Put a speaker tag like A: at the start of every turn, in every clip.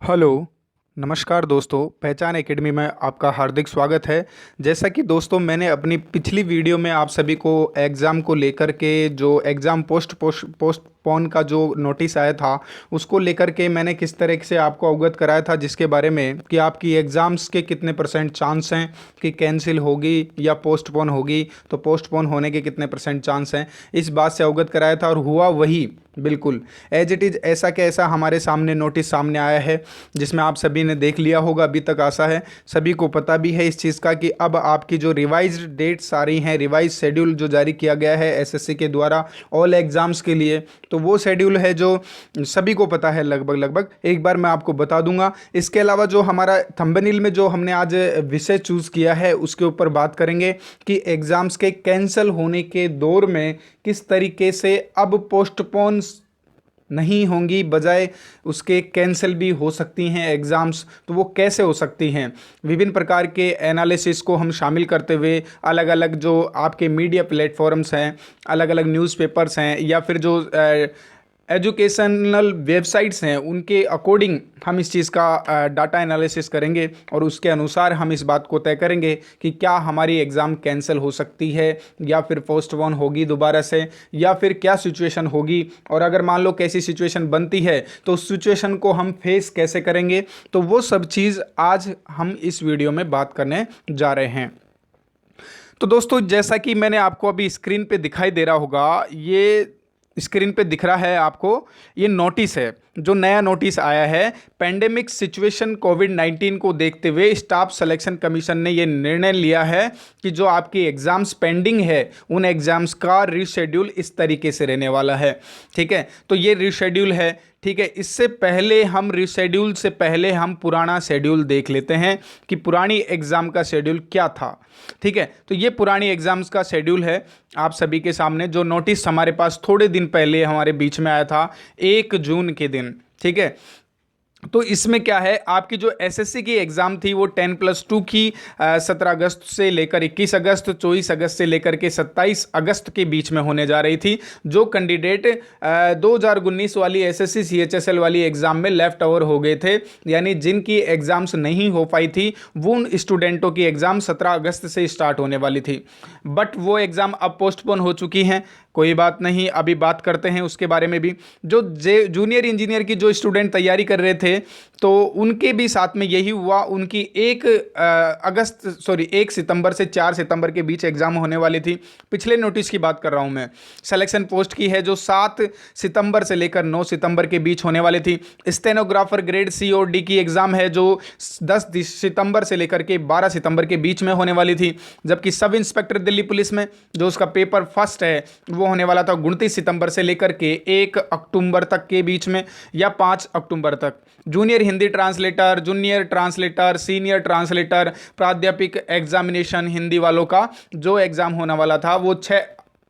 A: Hello, नमस्कार दोस्तों, पहचान एकेडमी में आपका हार्दिक स्वागत है। जैसा कि दोस्तों मैंने अपनी पिछली वीडियो में आप सभी को एग्ज़ाम को लेकर के जो एग्ज़ाम पोस्टपोन का जो नोटिस आया था उसको लेकर के मैंने किस तरह से आपको अवगत कराया था, जिसके बारे में कि आपकी एग्ज़ाम्स के कितने परसेंट चांस हैं कि कैंसिल होगी या पोस्टपोन होगी, तो पोस्टपोन होने के कितने परसेंट चांस हैं, इस बात से अवगत कराया था। और हुआ वही बिल्कुल एज इट इज़, ऐसा के ऐसा हमारे सामने नोटिस सामने आया है, जिसमें आप सभी ने देख लिया होगा। अभी तक आशा है सभी को पता भी है इस चीज़ का कि अब आपकी जो रिवाइज्ड डेट्स आ रही हैं, रिवाइज शेड्यूल जो जारी किया गया है एसएससी के द्वारा ऑल एग्ज़ाम्स के लिए, तो वो शेड्यूल है जो सभी को पता है लगभग। एक बार मैं आपको बता दूंगा। इसके अलावा जो हमारा थंबनेल में जो हमने आज विषय चूज़ किया है उसके ऊपर बात करेंगे कि एग्ज़ाम्स के कैंसिल होने के दौर में किस तरीके से अब पोस्टपोन नहीं होंगी, बजाय उसके कैंसिल भी हो सकती हैं एग्ज़ाम्स, तो वो कैसे हो सकती हैं। विभिन्न प्रकार के एनालिसिस को हम शामिल करते हुए अलग अलग जो आपके मीडिया प्लेटफॉर्म्स हैं, अलग अलग न्यूज़पेपर्स हैं, या फिर जो एजुकेशनल वेबसाइट्स हैं, उनके अकॉर्डिंग हम इस चीज़ का डाटा एनालिसिस करेंगे और उसके अनुसार हम इस बात को तय करेंगे कि क्या हमारी एग्ज़ाम कैंसिल हो सकती है या फिर पोस्टपोन होगी दोबारा से, या फिर क्या सिचुएशन होगी। और अगर मान लो कैसी सिचुएशन बनती है तो उस सिचुएशन को हम फेस कैसे करेंगे, तो वो सब चीज़ आज हम इस वीडियो में बात करने जा रहे हैं। तो दोस्तों, जैसा कि मैंने आपको अभी स्क्रीन पे दिखाई दे रहा होगा, ये स्क्रीन पे दिख रहा है आपको, ये नोटिस है जो नया नोटिस आया है। पेंडेमिक सिचुएशन कोविड-19 को देखते हुए स्टाफ सिलेक्शन कमीशन ने ये निर्णय लिया है कि जो आपकी एग्ज़ाम्स पेंडिंग है उन एग्ज़ाम्स का रीशेड्यूल इस तरीके से रहने वाला है। ठीक है, तो ये रीशेड्यूल है। ठीक है, इससे पहले हम रीशेड्यूल से पहले हम पुराना शेड्यूल देख लेते हैं कि पुरानी एग्ज़ाम का शेड्यूल क्या था। ठीक है, तो ये पुरानी एग्ज़ाम्स का शेड्यूल है आप सभी के सामने, जो नोटिस हमारे पास थोड़े दिन पहले हमारे बीच में आया था 1 जून के दिन। ठीक है, तो इसमें क्या है, आपकी जो एसएससी की एग्ज़ाम थी वो 10+2 की 17 अगस्त से लेकर 21 अगस्त, 24 अगस्त से लेकर के 27 अगस्त के बीच में होने जा रही थी। जो कैंडिडेट 2019 वाली एसएससी सीएचएसएल वाली एग्ज़ाम में लेफ्ट ओवर हो गए थे, यानी जिनकी एग्ज़ाम्स नहीं हो पाई थी, वो उन स्टूडेंटों की एग्ज़ाम 17 अगस्त से स्टार्ट होने वाली थी। बट वो एग्ज़ाम अब पोस्टपोन हो चुकी हैं। कोई बात नहीं, अभी बात करते हैं उसके बारे में भी। जो जूनियर इंजीनियर की जो स्टूडेंट तैयारी कर रहे थे, तो उनके भी साथ में यही हुआ। उनकी 1 सितंबर से 4 सितंबर के बीच एग्ज़ाम होने वाली थी। पिछले नोटिस की बात कर रहा हूं मैं, सिलेक्शन पोस्ट की है, जो 7 सितंबर से लेकर 9 सितंबर के बीच होने वाली थी। स्टेनोग्राफर ग्रेड सी और डी की एग्ज़ाम है जो 10 सितंबर से लेकर के 12 सितंबर के बीच में होने वाली थी। जबकि सब इंस्पेक्टर दिल्ली पुलिस में जो उसका पेपर फर्स्ट है वो होने वाला था 29 सितंबर से लेकर के 1 अक्टूबर तक के बीच में, या 5 अक्टूबर तक। Junior Hindi translator, junior translator, senior translator, प्राध्यापक एग्जामिनेशन हिंदी वालों का जो एग्ज़ाम होने वाला था वो 6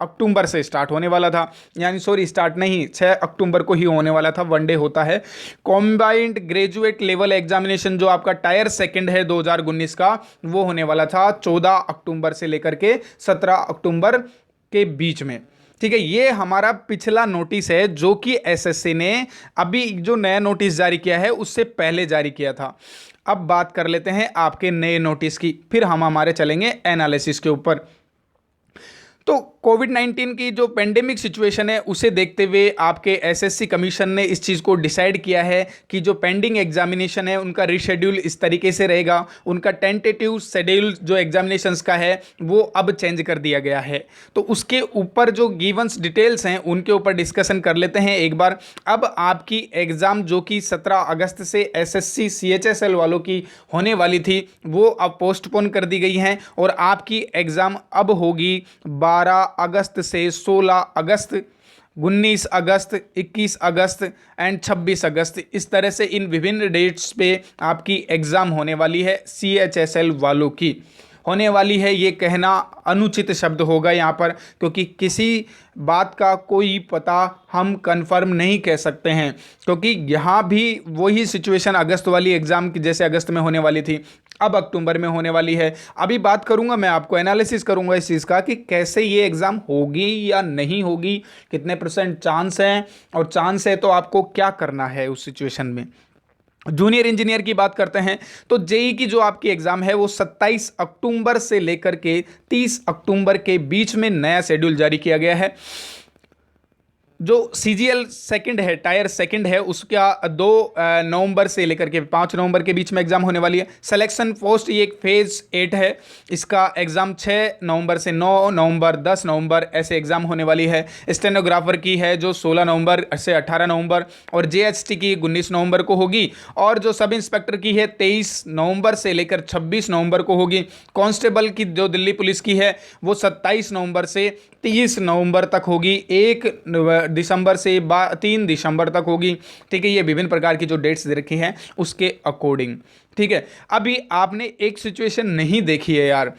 A: अक्टूबर से स्टार्ट होने वाला था। यानी सॉरी, स्टार्ट नहीं, 6 अक्टूबर को ही होने वाला था। 1 डे होता है। कॉम्बाइंड ग्रेजुएट लेवल एग्जामिनेशन जो आपका टायर सेकंड है 2019 का, वो होने वाला था 14 अक्टूबर से लेकर के 17 अक्टूबर के बीच में। ठीक है, ये हमारा पिछला नोटिस है जो कि एसएससी ने अभी जो नया नोटिस जारी किया है उससे पहले जारी किया था। अब बात कर लेते हैं आपके नए नोटिस की, फिर हम हमारे चलेंगे एनालिसिस के ऊपर। तो कोविड-19 की जो पेंडेमिक सिचुएशन है उसे देखते हुए आपके एसएससी कमीशन ने इस चीज़ को डिसाइड किया है कि जो पेंडिंग एग्जामिनेशन है उनका रीशेड्यूल इस तरीके से रहेगा। उनका टेंटेटिव शेड्यूल जो एग्जामिनेशंस का है वो अब चेंज कर दिया गया है। तो उसके ऊपर जो गिवंस डिटेल्स हैं उनके ऊपर डिस्कशन कर लेते हैं एक बार। अब आपकी एग्ज़ाम जो कि 17 अगस्त से एसएससी सीएचएसएल वालों की होने वाली थी वो अब पोस्टपोन कर दी गई हैं, और आपकी एग्ज़ाम अब होगी 12 अगस्त से 16 अगस्त, 19 अगस्त, 21 अगस्त एंड 26 अगस्त। इस तरह से इन विभिन्न डेट्स पे आपकी एग्ज़ाम होने वाली है, सीएचएसएल वालों की होने वाली है। ये कहना अनुचित शब्द होगा यहाँ पर, क्योंकि किसी बात का कोई पता हम कंफर्म नहीं कह सकते हैं, क्योंकि यहाँ भी वही सिचुएशन अगस्त वाली एग्ज़ाम की जैसे अगस्त में होने वाली थी अब अक्टूबर में होने वाली है। अभी बात करूंगा मैं, आपको एनालिसिस करूंगा इस चीज़ का कि कैसे ये एग्ज़ाम होगी या नहीं होगी, कितने % चांस हैं, और चांस है तो आपको क्या करना है उस सिचुएशन में। जूनियर इंजीनियर की बात करते हैं तो जेई की जो आपकी एग्जाम है वो 27 अक्टूबर से लेकर के 30 अक्टूबर के बीच में नया शेड्यूल जारी किया गया है। जो सीजीएल सेकंड है, टायर सेकंड है, उसका 2 नवंबर से लेकर के 5 नवंबर के बीच में एग्जाम होने वाली है। सिलेक्शन पोस्ट ये एक फेज 8 है, इसका एग्जाम 6 नवंबर से 9 नवंबर 10 नवंबर ऐसे एग्जाम होने वाली है। स्टेनोग्राफर की है जो 16 नवंबर से 18 नवंबर और जेएचटी की 19 नवंबर को होगी और जो सब इंस्पेक्टर की है 23 नवंबर से लेकर 26 नवंबर को होगी। कांस्टेबल की जो दिल्ली पुलिस की है वो 27 नवंबर से 30 नवंबर तक होगी, 1 दिसंबर से 3 दिसंबर तक होगी। ठीक है, ये विभिन्न प्रकार की जो डेट्स दे रखी हैं उसके अकॉर्डिंग। ठीक है, अभी आपने एक सिचुएशन नहीं देखी है यार,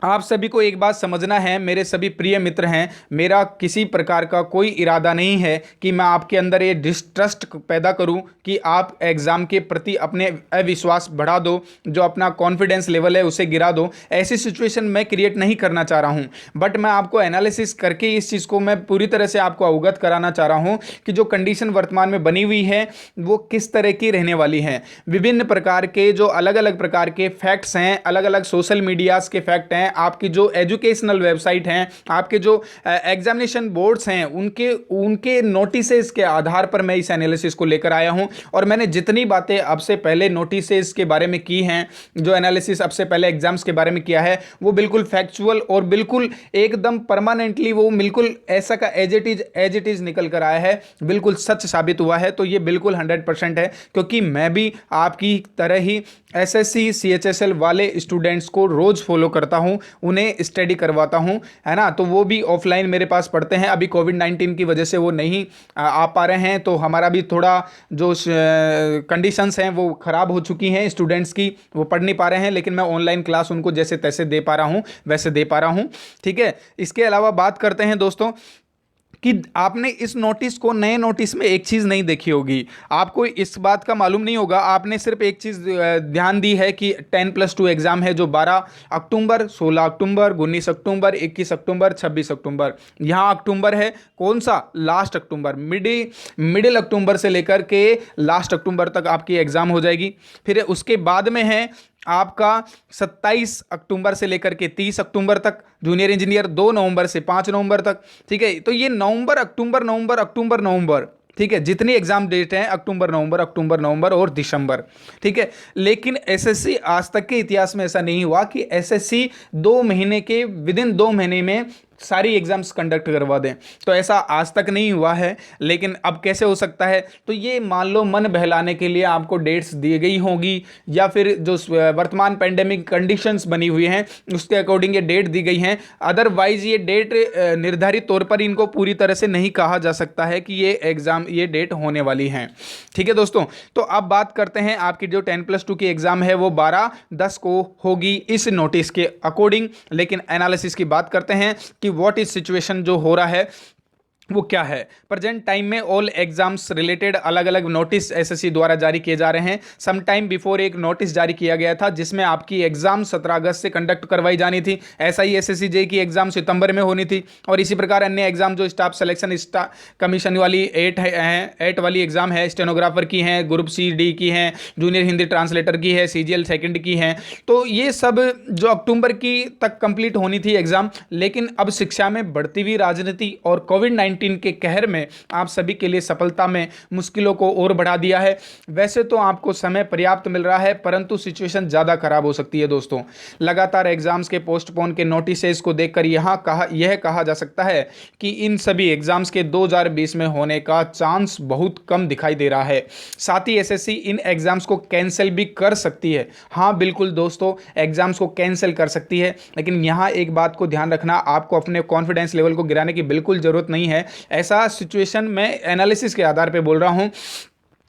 A: आप सभी को एक बात समझना है, मेरे सभी प्रिय मित्र हैं, मेरा किसी प्रकार का कोई इरादा नहीं है कि मैं आपके अंदर ये डिस्ट्रस्ट पैदा करूं कि आप एग्ज़ाम के प्रति अपने अविश्वास बढ़ा दो, जो अपना कॉन्फिडेंस लेवल है उसे गिरा दो। ऐसी सिचुएशन मैं क्रिएट नहीं करना चाह रहा हूं, बट मैं आपको एनालिसिस करके इस चीज़ को मैं पूरी तरह से आपको अवगत कराना चाह रहा हूँ कि जो कंडीशन वर्तमान में बनी हुई है वो किस तरह की रहने वाली है। विभिन्न प्रकार के जो अलग अलग प्रकार के फैक्ट्स हैं, अलग अलग सोशल मीडियाज़ के फैक्ट हैं, आपकी जो एजुकेशनल वेबसाइट हैं, आपके जो एग्जामिनेशन बोर्ड्स हैं, उनके नोटिसेस के आधार पर मैं इस एनालिसिस को लेकर आया हूं। और मैंने जितनी बातें अब से पहले नोटिसेस के बारे में की हैं, जो एनालिसिस अब से पहले एग्जाम्स के बारे में किया है, वो बिल्कुल फैक्चुअल और बिल्कुल एकदम परमानेंटली वो बिल्कुल ऐसा का एज इट इज निकल कर आया है, बिल्कुल सच साबित हुआ है। तो ये बिल्कुल 100% है, क्योंकि मैं भी आपकी तरह ही एसएससी सीएचएसएल वाले स्टूडेंट्स को रोज फॉलो करता हूं, उन्हें स्टडी करवाता हूं, है ना। तो वो भी ऑफलाइन मेरे पास पढ़ते हैं, अभी कोविड-19 की वजह से वो नहीं आ पा रहे हैं, तो हमारा भी थोड़ा जो कंडीशंस हैं वो ख़राब हो चुकी हैं स्टूडेंट्स की, वो पढ़ नहीं पा रहे हैं, लेकिन मैं ऑनलाइन क्लास उनको जैसे तैसे दे पा रहा हूँ, वैसे दे पा रहा हूँ। ठीक है, इसके अलावा बात करते हैं दोस्तों कि आपने इस नोटिस को, नए नोटिस में एक चीज़ नहीं देखी होगी, आपको इस बात का मालूम नहीं होगा। आपने सिर्फ एक चीज़ ध्यान दी है कि 10+2 एग्ज़ाम है जो 12 अक्टूबर, 16 अक्टूबर, 19 अक्टूबर, 21 अक्टूबर, 26 अक्टूबर। यहाँ अक्टूबर है कौन सा? लास्ट अक्टूबर, मिडिल अक्टूबर से लेकर के लास्ट अक्टूबर तक आपकी एग्ज़ाम हो जाएगी। फिर उसके बाद में है आपका 27 अक्टूबर से लेकर के 30 अक्टूबर तक, जूनियर इंजीनियर 2 नवंबर से 5 नवंबर तक। ठीक है, तो ये नवंबर अक्टूबर नवंबर अक्टूबर नवंबर, ठीक है, जितनी एग्जाम डेट हैं अक्टूबर नवंबर और दिसंबर। ठीक है, लेकिन एसएससी आज तक के इतिहास में ऐसा नहीं हुआ कि एसएससी 2 महीने के विदिन 2 महीने में सारी एग्जाम्स कंडक्ट करवा दें, तो ऐसा आज तक नहीं हुआ है। लेकिन अब कैसे हो सकता है? तो ये मान लो मन बहलाने के लिए आपको डेट्स दी गई होंगी, या फिर जो वर्तमान पेंडेमिक कंडीशंस बनी हुई हैं उसके अकॉर्डिंग ये डेट दी गई हैं। अदरवाइज ये डेट निर्धारित तौर पर इनको पूरी तरह से नहीं कहा जा सकता है कि ये एग्जाम, ये डेट होने वाली हैं। ठीक है दोस्तों, तो अब बात करते हैं आपकी जो 10+2 की एग्जाम है वो 12/10 को होगी इस नोटिस के अकॉर्डिंग। लेकिन एनालिसिस की बात करते हैं कि व्हाट इज सिचुएशन जो हो रहा है वो क्या है। प्रेजेंट टाइम में ऑल एग्जाम्स रिलेटेड अलग अलग नोटिस एसएससी द्वारा जारी किए जा रहे हैं। सम टाइम बिफोर एक नोटिस जारी किया गया था जिसमें आपकी एग्जाम 17 अगस्त से कंडक्ट करवाई जानी थी। ऐसा ही एसएससी जेई की एग्जाम सितंबर में होनी थी, और इसी प्रकार अन्य एग्जाम जो स्टाफ सिलेक्शन कमीशन वाली 8 वाली एग्जाम है, स्टेनोग्राफर की है, ग्रुप सी डी की है, जूनियर हिंदी ट्रांसलेटर की है, सीजीएल सेकंड की है। तो ये सब जो अक्टूबर की तक कंप्लीट होनी थी एग्जाम, लेकिन अब शिक्षा में बढ़ती हुई राजनीति और कोविड-19 के कहर में आप सभी के लिए सफलता में मुश्किलों को और बढ़ा दिया है। वैसे तो आपको समय पर्याप्त मिल रहा है, परंतु सिचुएशन ज़्यादा खराब हो सकती है दोस्तों। लगातार एग्जाम्स के पोस्टपोन के नोटिसेस को देखकर यह कहा जा सकता है कि इन सभी एग्जाम्स के 2020 में होने का चांस बहुत कम दिखाई दे रहा है। साथ ही एसएससी इन एग्जाम्स को कैंसिल भी कर सकती है। हाँ बिल्कुल दोस्तों, एग्जाम्स को कैंसिल कर सकती है, लेकिन यहाँ एक बात को ध्यान रखना, आपको अपने कॉन्फिडेंस लेवल को गिराने की बिल्कुल जरूरत नहीं है। ऐसा सिचुएशन मैं एनालिसिस के आधार पे बोल रहा हूं,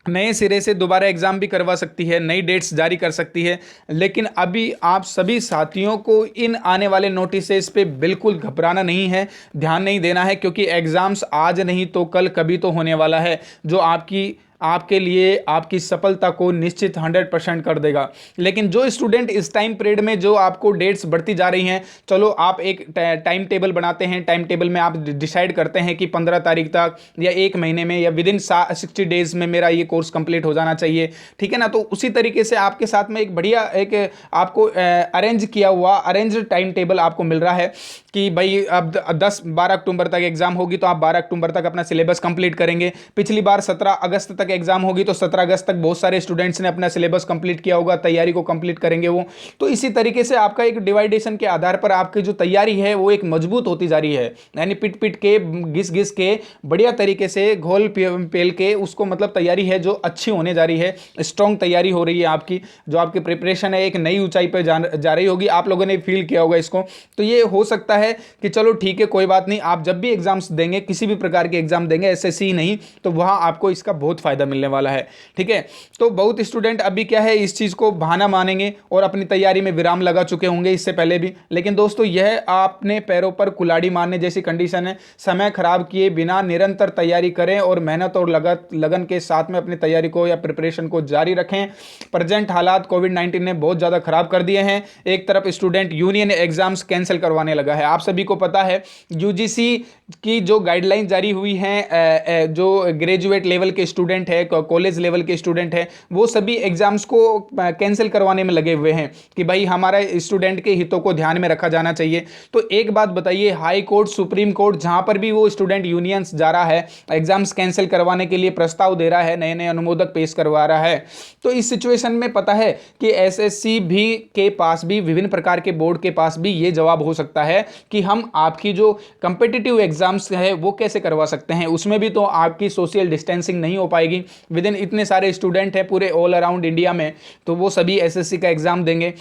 A: नए सिरे से दोबारा एग्जाम भी करवा सकती है, नई डेट्स जारी कर सकती है। लेकिन अभी आप सभी साथियों को इन आने वाले नोटिसेस पे बिल्कुल घबराना नहीं है, ध्यान नहीं देना है, क्योंकि एग्जाम्स आज नहीं तो कल कभी तो होने वाला है। जो आपकी आपके लिए आपकी सफलता को निश्चित 100% कर देगा। लेकिन जो स्टूडेंट इस टाइम पीरियड में जो आपको डेट्स बढ़ती जा रही हैं, चलो आप एक टाइम टेबल बनाते हैं, टाइम टेबल में आप डिसाइड करते हैं कि 15 तारीख तक या 1 महीने में या विदिन 60 डेज में मेरा ये कोर्स कंप्लीट हो जाना चाहिए, ठीक है ना। तो उसी तरीके से आपके साथ में एक बढ़िया एक आपको अरेंज किया हुआ अरेंज टाइम टेबल आपको मिल रहा है कि भाई अब 10-12 अक्टूबर तक एग्जाम होगी तो आप 12 अक्टूबर तक अपना सिलेबस कंप्लीट करेंगे। पिछली बार 17 अगस्त तक एग्जाम होगी तो 17 अगस्त तक बहुत सारे स्टूडेंट्स ने अपना सिलेबस कंप्लीट किया होगा, तैयारी को कंप्लीट करेंगे वो। तो इसी तरीके से आपका एक डिवाइडेशन के आधार पर आपकी जो तैयारी है वो एक मजबूत होती जा रही है, यानी पिट पिट के घिस घिस के बढ़िया तरीके से घोल पेल के उसको मतलब तैयारी है जो अच्छी होने जा रही है, स्ट्रॉन्ग तैयारी हो रही है आपकी। जो आपकी प्रिपरेशन है एक नई ऊंचाई पर जा रही होगी, आप लोगों ने फील किया होगा इसको। तो ये हो सकता है कि चलो ठीक है कोई बात नहीं, आप जब भी एग्जाम्स देंगे, किसी भी प्रकार के एग्जाम देंगे, एसएससी ही नहीं, तो वहां आपको इसका बहुत फायदा मिलने वाला है, ठीक है। तो बहुत स्टूडेंट अभी क्या है इस चीज को बहाना मानेंगे और अपनी तैयारी में विराम लगा चुके होंगे इससे पहले भी। लेकिन दोस्तों यह आपने पैरों पर कुल्हाड़ी मारने जैसी कंडीशन है। समय खराब किए बिना निरंतर तैयारी करें और मेहनत और लगन के साथ में अपनी तैयारी को या प्रिपरेशन को जारी रखें। प्रेजेंट हालात कोविड-19 ने बहुत ज्यादा खराब कर दिए हैं। एक तरफ स्टूडेंट यूनियन एग्जाम्स कैंसिल करवाने लगा है। आप सभी को पता है यूजीसी की जो गाइडलाइन जारी हुई हैं, जो ग्रेजुएट लेवल के स्टूडेंट है, कॉलेज लेवल के स्टूडेंट है, वो सभी एग्जाम्स को कैंसिल करवाने में लगे हुए हैं कि भाई हमारा स्टूडेंट के हितों को ध्यान में रखा जाना चाहिए। तो एक बात बताइए, हाई कोर्ट, सुप्रीम कोर्ट, जहां पर भी वो स्टूडेंट यूनियंस जा रहा है, एग्जाम्स कैंसिल करवाने के लिए प्रस्ताव दे रहा है, नए नए अनुमोदक पेश करवा रहा है, तो इस सिचुएशन में पता है कि एसएससी भी के पास भी, विभिन्न प्रकार के बोर्ड के पास भी ये जवाब हो सकता है कि हम आपकी जो कंपिटिटिव एग्जाम्स है वो कैसे करवा सकते हैं। उसमें भी तो आपकी सोशल डिस्टेंसिंग नहीं हो पाएगी। विदिन इतने सारे स्टूडेंट हैं पूरे ऑल अराउंड इंडिया में, तो वो सभी एसएससी का एग्जाम देंगे,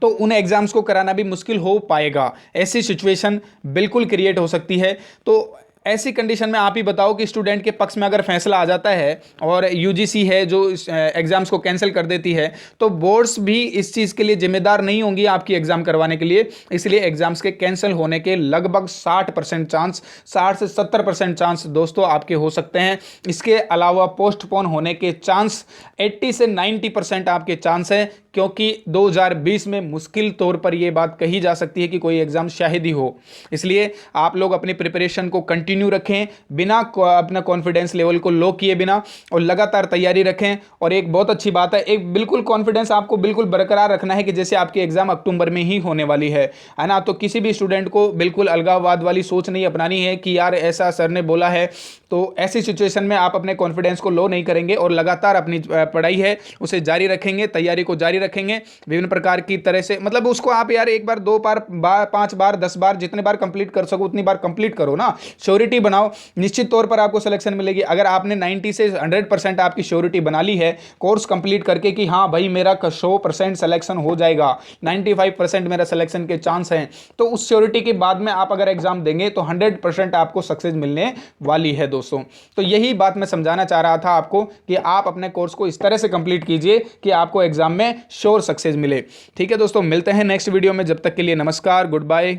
A: तो उन एग्जाम्स को कराना भी मुश्किल हो पाएगा। ऐसी सिचुएशन बिल्कुल क्रिएट हो सकती है। तो ऐसी कंडीशन में आप ही बताओ कि स्टूडेंट के पक्ष में अगर फैसला आ जाता है और यूजीसी है जो एग्जाम्स को कैंसिल कर देती है, तो बोर्ड्स भी इस चीज़ के लिए जिम्मेदार नहीं होंगी आपकी एग्जाम करवाने के लिए। इसलिए एग्जाम्स के कैंसिल होने के लगभग 60% चांस, 60 से 70% चांस दोस्तों आपके हो सकते हैं। इसके अलावा पोस्टपोन होने के चांस 80 से 90% आपके चांस है, क्योंकि 2020 में मुश्किल तौर पर यह बात कही जा सकती है कि कोई एग्जाम शायद ही हो। इसलिए आप लोग अपनी प्रिपरेशन को कंटिन्यू रखें, बिना अपना कॉन्फिडेंस लेवल को लो किए बिना, और लगातार तैयारी रखें। और एक बहुत अच्छी बात है, एक बिल्कुल कॉन्फिडेंस आपको बिल्कुल बरकरार रखना है कि जैसे आपकी एग्जाम अक्टूबर में ही होने वाली है ना। तो किसी भी स्टूडेंट को बिल्कुल अलगाववाद वाली सोच नहीं अपनानी है कि यार ऐसा सर ने बोला है। तो ऐसी सिचुएशन में आप अपने कॉन्फिडेंस को लो नहीं करेंगे और लगातार अपनी पढ़ाई है उसे जारी रखेंगे, तैयारी को जारी रखेंगे विभिन्न प्रकार की तरह से। मतलब उसको आप यार एक बार, 2 बार, 5 बार, 10 बार, जितने बार कंप्लीट कर सको उतनी बार कंप्लीट करो ना। श्योरिटी बनाओ, निश्चित तौर पर आपको सिलेक्शन मिलेगी। अगर आपने 90 से 100% आपकी श्योरिटी बना ली है कोर्स कंप्लीट करके कि हाँ भाई मेरा 100% सिलेक्शन हो जाएगा, 95% मेरा सिलेक्शन के चांस हैं, तो उस श्योरिटी के बाद में आप अगर एग्जाम देंगे तो 100% आपको सक्सेस मिलने वाली है दोस्तों। तो यही बात मैं समझाना चाह रहा था आपको कि आप अपने कोर्स को इस तरह से कंप्लीट कीजिए कि आपको एग्जाम में श्योर सक्सेस मिले। ठीक है दोस्तों, मिलते हैं नेक्स्ट वीडियो में। जब तक के लिए नमस्कार, गुड बाय।